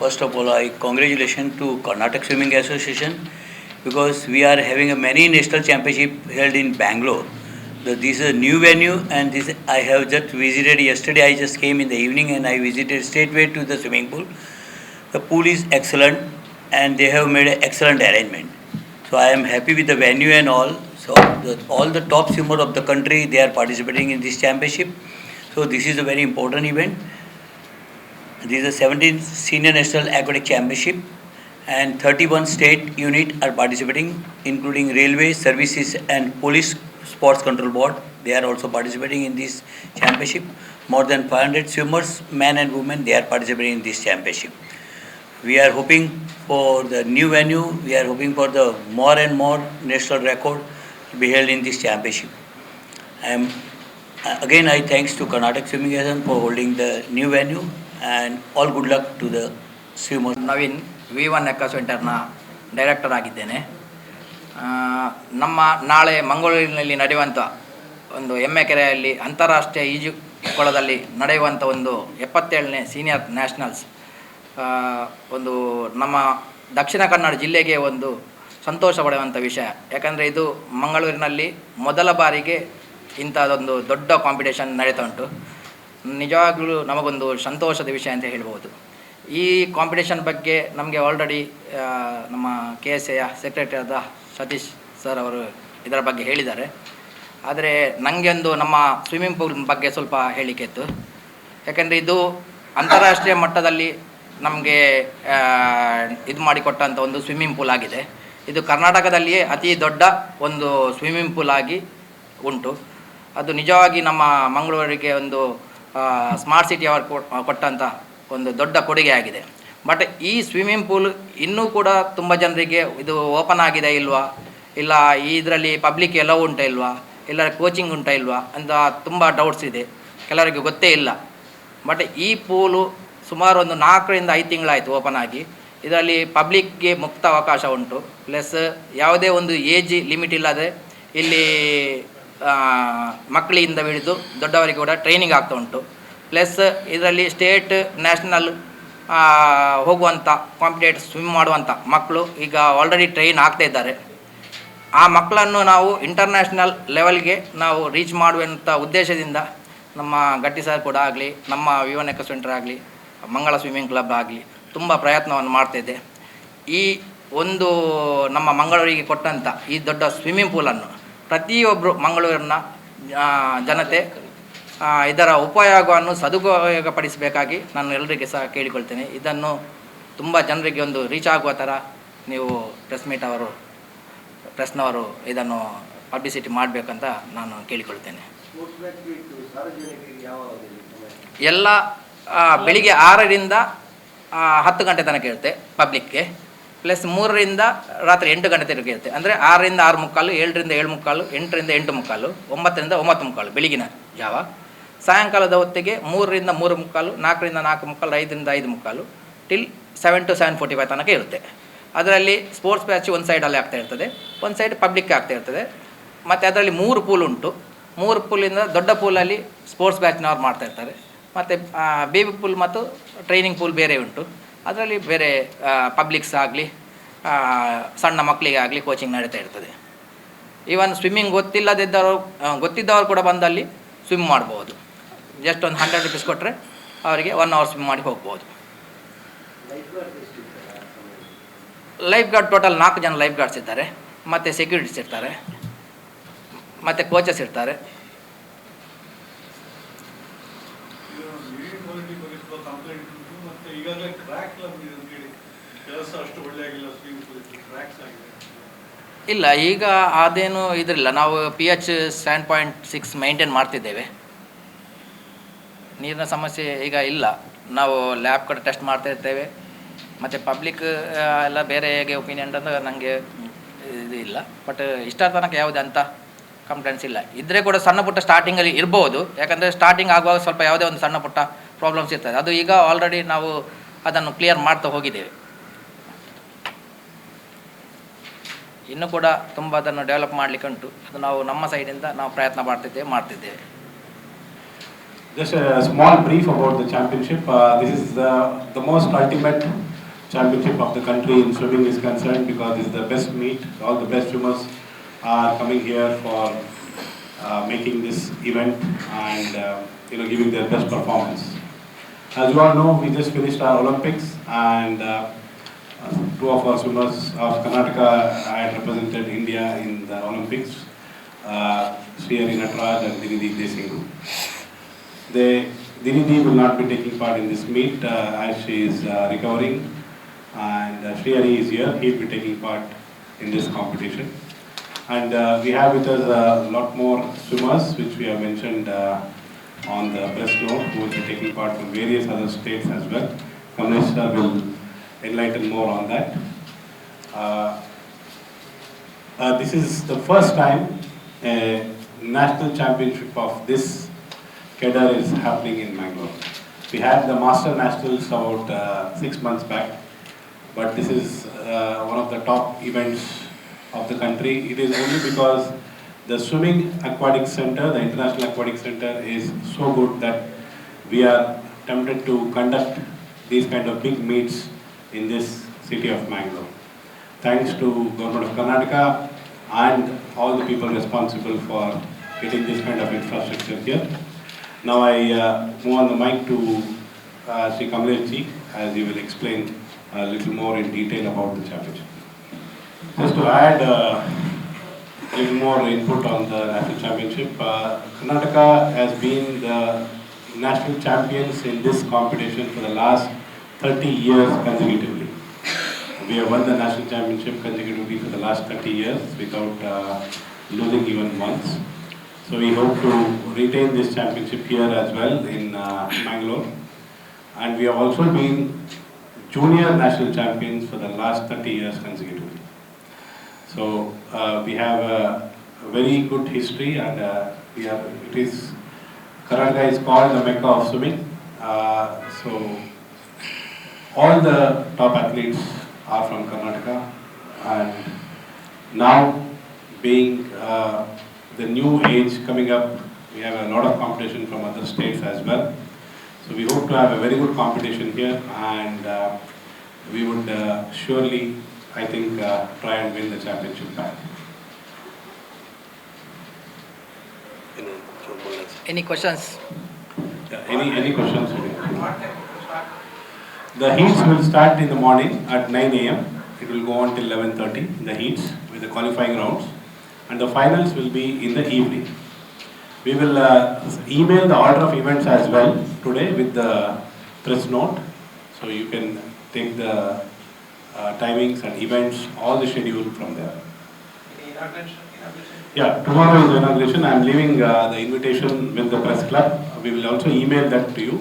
First of all, I congratulations to Karnataka Swimming Association because we are having a many national championship held in Bangalore. This is a new venue, and this I have just visited yesterday. I just came in the evening and I visited straightway to the swimming pool. The pool is excellent and they have made an excellent arrangement. So I am happy with the venue and all. So all the top swimmers of the country, they are participating in this championship. So this is a very important event. This is the 17th Senior National Aquatic Championship and 31 state units are participating, including Railway Services and Police Sports Control Board. They are also participating in this championship. More than 500 swimmers, men and women, they are participating in this championship. We are hoping for the new venue. We are hoping for the more and more national record to be held in this championship. Again, I thanks to Karnataka Swimming Association for holding the new venue and all good luck to the swimmers. Naveen V1 ಎಕ್ಕ ಸೆಂಟರ್ನ director ಆಗಿದ್ದೇನೆ. ನಮ್ಮ ನಾಳೆ ಮಂಗಳೂರಿನಲ್ಲಿ ನಡೆಯುವಂಥ ಒಂದು ಎಮ್ಮೆಕೆರೆಯಲ್ಲಿ ಅಂತಾರಾಷ್ಟ್ರೀಯ ಈಜು ಕೊಳದಲ್ಲಿ ನಡೆಯುವಂಥ ಒಂದು 77ನೇ ಸೀನಿಯರ್ ನ್ಯಾಷನಲ್ಸ್ ಒಂದು ನಮ್ಮ ದಕ್ಷಿಣ ಕನ್ನಡ ಜಿಲ್ಲೆಗೆ ಒಂದು ಸಂತೋಷ ಪಡೆಯುವಂಥ ವಿಷಯ. ಯಾಕಂದರೆ ಇದು ಮಂಗಳೂರಿನಲ್ಲಿ ಮೊದಲ ಬಾರಿಗೆ ಇಂಥದ್ದೊಂದು ದೊಡ್ಡ ಕಾಂಪಿಟೇಷನ್ ನಡೀತಾ ಉಂಟು. ನಿಜವಾಗ್ಲೂ ನಮಗೊಂದು ಸಂತೋಷದ ವಿಷಯ ಅಂತ ಹೇಳ್ಬೋದು. ಈ ಕಾಂಪಿಟೇಷನ್ ಬಗ್ಗೆ ನಮಗೆ ಆಲ್ರೆಡಿ ನಮ್ಮ ಕೆ.ಎಸ್.ಎಯ ಸೆಕ್ರೆಟರಿ ಆದ ಸತೀಶ್ ಸರ್ ಅವರು ಇದರ ಬಗ್ಗೆ ಹೇಳಿದ್ದಾರೆ. ಆದರೆ ನನಗೆ ಒಂದು ನಮ್ಮ ಸ್ವಿಮ್ಮಿಂಗ್ ಪೂಲ್ ಬಗ್ಗೆ ಸ್ವಲ್ಪ ಹೇಳಿಕೆ ಇತ್ತು. ಯಾಕೆಂದರೆ ಇದು ಅಂತಾರಾಷ್ಟ್ರೀಯ ಮಟ್ಟದಲ್ಲಿ ನಮಗೆ ಇದು ಮಾಡಿಕೊಟ್ಟಂಥ ಒಂದು ಸ್ವಿಮ್ಮಿಂಗ್ ಪೂಲ್ ಆಗಿದೆ. ಇದು ಕರ್ನಾಟಕದಲ್ಲಿಯೇ ಅತಿ ದೊಡ್ಡ ಒಂದು ಸ್ವಿಮ್ಮಿಂಗ್ ಪೂಲ್ ಆಗಿ ಉಂಟು. ಅದು ನಿಜವಾಗಿ ನಮ್ಮ ಮಂಗಳೂರಿಗೆ ಒಂದು ಸ್ಮಾರ್ಟ್ ಸಿಟಿ ಅವರು ಕೊಟ್ಟಂಥ ಒಂದು ದೊಡ್ಡ ಕೊಡುಗೆ ಆಗಿದೆ. ಬಟ್ ಈ ಸ್ವಿಮ್ಮಿಂಗ್ ಪೂಲ್ ಇನ್ನೂ ಕೂಡ ತುಂಬ ಜನರಿಗೆ ಇದು ಓಪನ್ ಆಗಿದೆ ಇಲ್ವಾ, ಇಲ್ಲ ಇದರಲ್ಲಿ ಪಬ್ಲಿಕ್ ಎಲ್ಲ ಉಂಟಾ ಇಲ್ವಾ, ಇಲ್ಲ ಕೋಚಿಂಗ್ ಉಂಟಾ ಇಲ್ವಾ ಅಂತ ತುಂಬ ಡೌಟ್ಸ್ ಇದೆ, ಕೆಲವರಿಗೆ ಗೊತ್ತೇ ಇಲ್ಲ. ಬಟ್ ಈ ಪೂಲು ಸುಮಾರು ಒಂದು 4 ರಿಂದ 5 ತಿಂಗಳಾಯಿತು ಓಪನ್ ಆಗಿ. ಇದರಲ್ಲಿ ಪಬ್ಲಿಕ್ಗೆ ಮುಕ್ತ ಅವಕಾಶ ಉಂಟು. ಪ್ಲಸ್ ಯಾವುದೇ ಒಂದು ಏಜ್ ಲಿಮಿಟ್ ಇಲ್ಲದೆ ಇಲ್ಲಿ ಮಕ್ಕಳಿಂದ ಹಿಡಿದು ದೊಡ್ಡವರಿಗೆ ಕೂಡ ಟ್ರೈನಿಂಗ್ ಆಗ್ತಾ ಉಂಟು. ಪ್ಲಸ್ ಇದರಲ್ಲಿ ಸ್ಟೇಟ್ ನ್ಯಾಷನಲ್ ಹೋಗುವಂಥ ಕಾಂಪಿಟೇಟಿವ್ ಸ್ವಿಮ್ ಮಾಡುವಂಥ ಮಕ್ಕಳು ಈಗ ಆಲ್ರೆಡಿ ಟ್ರೈನ್ ಆಗ್ತಾ ಇದ್ದಾರೆ. ಆ ಮಕ್ಕಳನ್ನು ನಾವು ಇಂಟರ್ನ್ಯಾಷನಲ್ ಲೆವೆಲ್ಗೆ ನಾವು ರೀಚ್ ಮಾಡುವಂಥ ಉದ್ದೇಶದಿಂದ ನಮ್ಮ ಗಟ್ಟಿ ಸರ್ ಕೂಡ ಆಗಲಿ, ನಮ್ಮ V1 ಎಕ್ಕ ಸೆಂಟರ್ ಆಗಲಿ, ಮಂಗಳ ಸ್ವಿಮ್ಮಿಂಗ್ ಕ್ಲಬ್ ಆಗಲಿ ತುಂಬ ಪ್ರಯತ್ನವನ್ನು ಮಾಡ್ತಾಯಿದೆ. ಈ ಒಂದು ನಮ್ಮ ಮಂಗಳೂರಿಗೆ ಕೊಟ್ಟಂಥ ಈ ದೊಡ್ಡ ಸ್ವಿಮ್ಮಿಂಗ್ ಪೂಲನ್ನು ಪ್ರತಿಯೊಬ್ಬರು ಮಂಗಳೂರಿನ ಜನತೆ ಇದರ ಉಪಯೋಗವನ್ನು ಸದುಪಯೋಗಪಡಿಸಬೇಕಾಗಿ ನಾನು ಎಲ್ಲರಿಗೆ ಸಹ ಕೇಳಿಕೊಳ್ತೇನೆ. ಇದನ್ನು ತುಂಬ ಜನರಿಗೆ ಒಂದು ರೀಚ್ ಆಗುವ ಥರ ನೀವು ಪ್ರೆಸ್ನವರು ಇದನ್ನು ಪಬ್ಲಿಸಿಟಿ ಮಾಡಬೇಕಂತ ನಾನು ಕೇಳಿಕೊಳ್ತೇನೆ. ಎಲ್ಲ ಬೆಳಿಗ್ಗೆ 6 ರಿಂದ 10 ಗಂಟೆ ತನಕ ಇರುತ್ತೆ ಪಬ್ಲಿಕ್ಗೆ. ಪ್ಲಸ್ 3 ರಿಂದ ರಾತ್ರಿ 8 ಗಂಟೆ ತನಕ ಇರುತ್ತೆ. ಅಂದರೆ 6 ರಿಂದ 6:45, 7 ರಿಂದ 7:45, 8 ರಿಂದ 8:45, 9 ರಿಂದ 9:45 ಬೆಳಗಿನ ಜಾವ. ಸಾಯಂಕಾಲದ ಹೊತ್ತಿಗೆ 3 ರಿಂದ 3:45, 4 ರಿಂದ 4:45, 5 ರಿಂದ 5:45 ಟಿಲ್ 7 to 7:45 ತನಕ ಇರುತ್ತೆ. ಅದರಲ್ಲಿ ಸ್ಪೋರ್ಟ್ಸ್ ಬ್ಯಾಚ್ ಒಂದು ಸೈಡಲ್ಲಿ ಆಗ್ತಾ ಇರ್ತದೆ, ಒಂದು ಸೈಡ್ ಪಬ್ಲಿಕ್ ಆಗ್ತಾ ಇರ್ತದೆ. ಮತ್ತು ಅದರಲ್ಲಿ 3 ಪೂಲ್ ಉಂಟು. 3 ಪೂಲಿಂದ ದೊಡ್ಡ ಪೂಲಲ್ಲಿ ಸ್ಪೋರ್ಟ್ಸ್ ಬ್ಯಾಚ್ನವ್ರು ಮಾಡ್ತಾ ಇರ್ತಾರೆ. ಮತ್ತು ಬೇಬಿ ಪೂಲ್ ಮತ್ತು ಟ್ರೈನಿಂಗ್ ಪೂಲ್ ಬೇರೆ ಉಂಟು. ಅದರಲ್ಲಿ ಬೇರೆ ಪಬ್ಲಿಕ್ಸ್ ಆಗಲಿ ಸಣ್ಣ ಮಕ್ಕಳಿಗೆ ಆಗಲಿ ಕೋಚಿಂಗ್ ನಡೀತಾ ಇರ್ತದೆ. ಈವನ್ ಸ್ವಿಮ್ಮಿಂಗ್ ಗೊತ್ತಿದ್ದವರು ಕೂಡ ಬಂದಲ್ಲಿ ಸ್ವಿಮ್ ಮಾಡ್ಬೋದು. ಜಸ್ಟ್ ಒಂದು 100 ರೂಪೀಸ್ ಕೊಟ್ಟರೆ ಅವರಿಗೆ 1 ಅವರ್ ಸ್ವಿಮ್ ಮಾಡಿ ಹೋಗ್ಬೋದು. ಲೈಫ್ ಗಾರ್ಡ್ ಟೋಟಲ್ 4 ಜನ ಲೈಫ್ ಗಾರ್ಡ್ಸ್ ಇದ್ದಾರೆ, ಮತ್ತು ಸೆಕ್ಯೂರಿಟೀಸ್ ಇರ್ತಾರೆ, ಮತ್ತು ಕೋಚಸ್ ಇರ್ತಾರೆ. ಇಲ್ಲ, ಈಗ ಅದೇನು ಇದರಿಲ್ಲ. ನಾವು pH 7.6 ಮೇಂಟೈನ್ ಮಾಡ್ತಿದ್ದೇವೆ. ನೀರಿನ ಸಮಸ್ಯೆ ಈಗ ಇಲ್ಲ. ನಾವು ಲ್ಯಾಬ್ ಕಡೆ ಟೆಸ್ಟ್ ಮಾಡ್ತಾ ಇರ್ತೇವೆ. ಮತ್ತು ಪಬ್ಲಿಕ್ ಎಲ್ಲ ಬೇರೆ ಹೇಗೆ ಒಪಿನಿಯನ್ ಅಂತ ನನಗೆ ಇದು ಇಲ್ಲ. ಬಟ್ ಇಷ್ಟರ ತನಕ ಯಾವುದೇ ಅಂತ ಕಂಪ್ಲೇಂಟ್ಸ್ ಇಲ್ಲ. ಇದ್ದರೆ ಕೂಡ ಸಣ್ಣ ಪುಟ್ಟ ಸ್ಟಾರ್ಟಿಂಗಲ್ಲಿ ಇರ್ಬೋದು. ಯಾಕಂದರೆ ಸ್ಟಾರ್ಟಿಂಗ್ ಆಗುವಾಗ ಸ್ವಲ್ಪ ಯಾವುದೇ ಒಂದು ಸಣ್ಣ ಪುಟ್ಟ ಪ್ರಾಬ್ಲಮ್ಸ್ ಇರ್ತದೆ. ಅದು ಈಗ ಆಲ್ರೆಡಿ ನಾವು ಅದನ್ನು ಕ್ಲಿಯರ್ ಮಾಡ್ತಾ ಹೋಗಿದ್ದೇವೆ. ಇನ್ನೂ ಕೂಡ ತುಂಬ ಅದನ್ನು ಡೆವಲಪ್ ಮಾಡಲಿಕ್ಕೆ ಉಂಟು. ಅದು ನಾವು ನಮ್ಮ ಸೈಡಿಂದ ನಾವು ಪ್ರಯತ್ನ ಮಾಡ್ತಿದ್ದೇವೆ. Just a small brief about the championship. This is the most ultimate championship of the country in swimming is concerned, because this is the best meet. All the best swimmers are coming here for making this event and giving their best performance. As you all know, we just finished our Olympics, and two of our swimmers of Karnataka had represented India in the Olympics, Sri Nataraj and Dinidi Singh. Dinidi will not be taking part in this meet as she is recovering, and Sri is here. He will be taking part in this competition. And we have with us a lot more swimmers, which we have mentioned on the press note, who will be taking part from various other states as well. Kamlesh will enlighten more on that. This is the first time a national championship of this cadre is happening in Mangalore. We had the Master Nationals about 6 months back, but this is one of the top events of the country. It is only because the Swimming Aquatic Center, the International Aquatic Center, is so good that we are tempted to conduct these kind of big meets in this city of Mangalore. Thanks to Government of Karnataka and all the people responsible for getting this kind of infrastructure here. Now I move on the mic to Sri 𝐂𝐝𝐯𝐞, as he will explain a little more in detail about the championship. Just to add a little more input on the national championship, Karnataka has been the national champions in this competition for the last 30 years consecutively. We have won the national championship consecutively for the last 30 years without losing even once. So we hope to retain this championship here as well in Mangalore. And we have also been junior national champions for the last 30 years consecutively. So we have a very good history, and Karnataka is called the Mecca of swimming. So all the top athletes are from Karnataka, and now being the new age coming up, we have a lot of competition from other states as well. So we hope to have a very good competition here, and we would surely, I think, try and win the championship back. Any questions? Any questions? The heats will start in the morning at 9 a.m. It will go on till 11:30, the heats with the qualifying rounds. And the finals will be in the evening. We will email the order of events as well today with the press note. So you can take the timings and events, all the schedule from there. Yeah, tomorrow is the inauguration. I am leaving the invitation with the press club. We will also email that to you.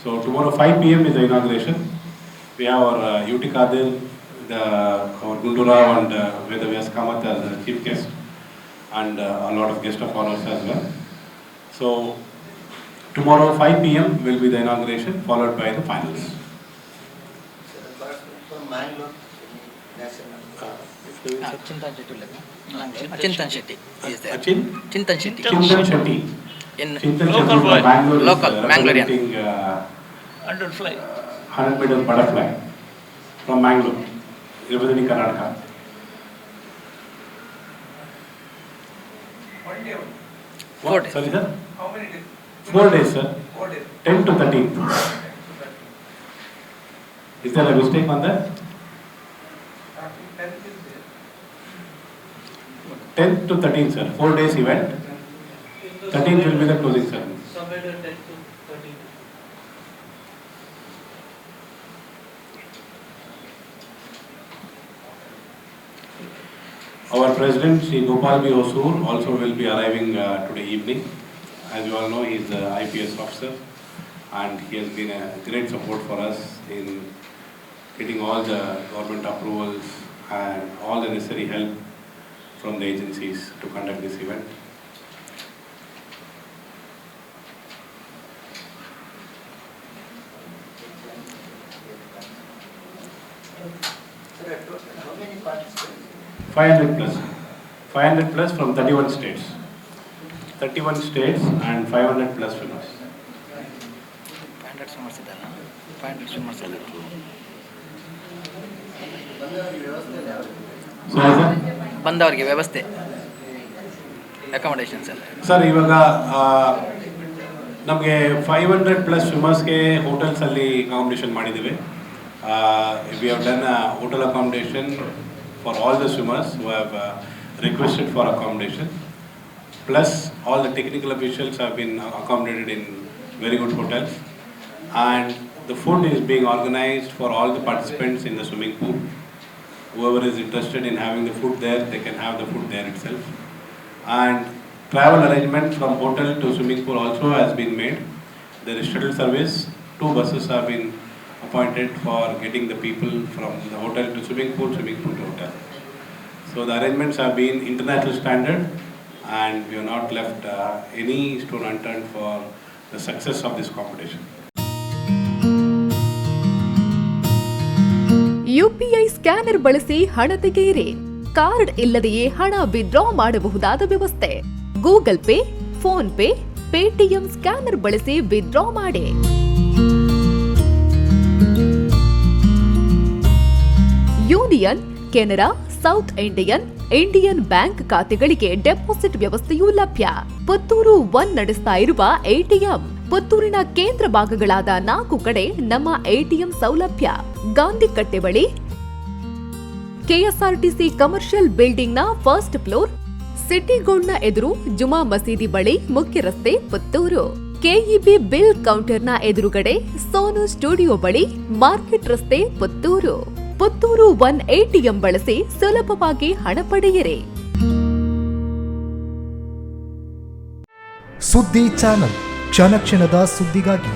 So tomorrow 5 p.m. is the inauguration. We have our UT Kadil, our Gundurao and Vedavyas Kamath as the chief guest, and a lot of guest of honors as well. So tomorrow 5 p.m. will be the inauguration, followed by the finals. From Mangalore, Chintan Shetty is there. Chintan Shetty. Shetty. In Local boy. Mangalore local, representing 100 meter butterfly from Mangalore, representing Karnataka. 4 days. Sorry, sir? how many days? 4 days, sir. 4 days. 10 to 13. Is there a mistake on that? 10 to 13, sir. 4 days event. 13th will be the closing ceremony. Somewhere 10 to 13. Our President, Sri 𝐺𝐵 𝐂𝐶𝐲, also will be arriving today evening. As you all know, he is the IPS officer, and he has been a great support for us in getting all the government approvals and all the necessary help from the agencies to conduct this event. How many participants? 500 plus. 500 plus from 31 states. 31 states and 500 plus swimmers. 500 swimmers ಇದ್ದಲ್ಲ 500 swimmers ಇದ್ದಾರೆ ಬಂದವರಿಗೆ ವ್ಯವಸ್ಥೆ ಅಕಾಮಡೇಷನ್ಸ್ ಎಲ್ಲ sir ಇವಾಗ ನಮಗೆ 500+ ಸ್ವಿಮ್ಮರ್ಸ್ಗೆ ಹೋಟೆಲ್ಸಲ್ಲಿ accommodation ಮಾಡಿದ್ದೀವಿ. We have done hotel accommodation for all the swimmers who have requested for accommodation. Plus all the technical officials have been accommodated in very good hotels, and the food is being organized for all the participants in the swimming pool. Whoever is interested in having the food there, they can have the food there itself. And travel arrangement from hotel to swimming pool also has been made. There is shuttle service. 2 buses have been appointed for getting the people from the hotel to swimming pool to hotel. So the arrangements have been international standard, and we have not left any stone unturned for the success of this competition. UPI scanner ಬಳಸಿ ಹಣ ತೆಗೆಯಿರಿ. Card ಇಲ್ಲದೆಯೇ ಹಣ withdraw ಮಾಡಬಹುದಾದ ವ್ಯವಸ್ಥೆ. Google pay, phone pay, Paytm scanner ಬಳಸಿ withdraw ಮಾಡಿ. Union, Canara, south Indian bank ಖಾತೆಗಳಿಗೆ ಡೆಪಾಸಿಟ್ ವ್ಯವಸ್ಥೆಯೂ ಲಭ್ಯ. ಪುತ್ತೂರು 1 ನಡೆಸ್ತಾ ಇರುವ ಎಟಿಎಂ. ಪುತ್ತೂರಿನ ಕೇಂದ್ರ ಭಾಗಗಳಾದ 4 ಕಡೆ ನಮ್ಮ ಎಟಿಎಂ ಸೌಲಭ್ಯ. ಗಾಂಧಿ ಕಟ್ಟೆ ಬಳಿ, ಕೆಎಸ್ಆರ್ಟಿಸಿ ಕಮರ್ಷಿಯಲ್ ಬಿಲ್ಡಿಂಗ್ ನ ಫಸ್ಟ್ ಫ್ಲೋರ್, ಸಿಟಿ ಗೋಲ್ಡ್ ನ ಎದುರು, ಜುಮಾ ಮಸೀದಿ ಬಳಿ, ಮುಖ್ಯ ರಸ್ತೆ, ಪುತ್ತೂರು. ಕೆಇಬಿ ಬಿಲ್ ಕೌಂಟರ್ ನ ಎದುರುಗಡೆ, ಸೋನು ಸ್ಟುಡಿಯೋ ಬಳಿ, ಮಾರ್ಕೆಟ್ ರಸ್ತೆ, ಪುತ್ತೂರು. ಪುತ್ತೂರು 1 ಎಟಿಎಂ ಬಳಸಿ ಸುಲಭವಾಗಿ ಹಣ ಪಡೆಯಿರಿ. ಸುದ್ದಿ ಚಾನಲ್, ಕ್ಷಣ ಕ್ಷಣದ ಸುದ್ದಿಗಾಗಿ.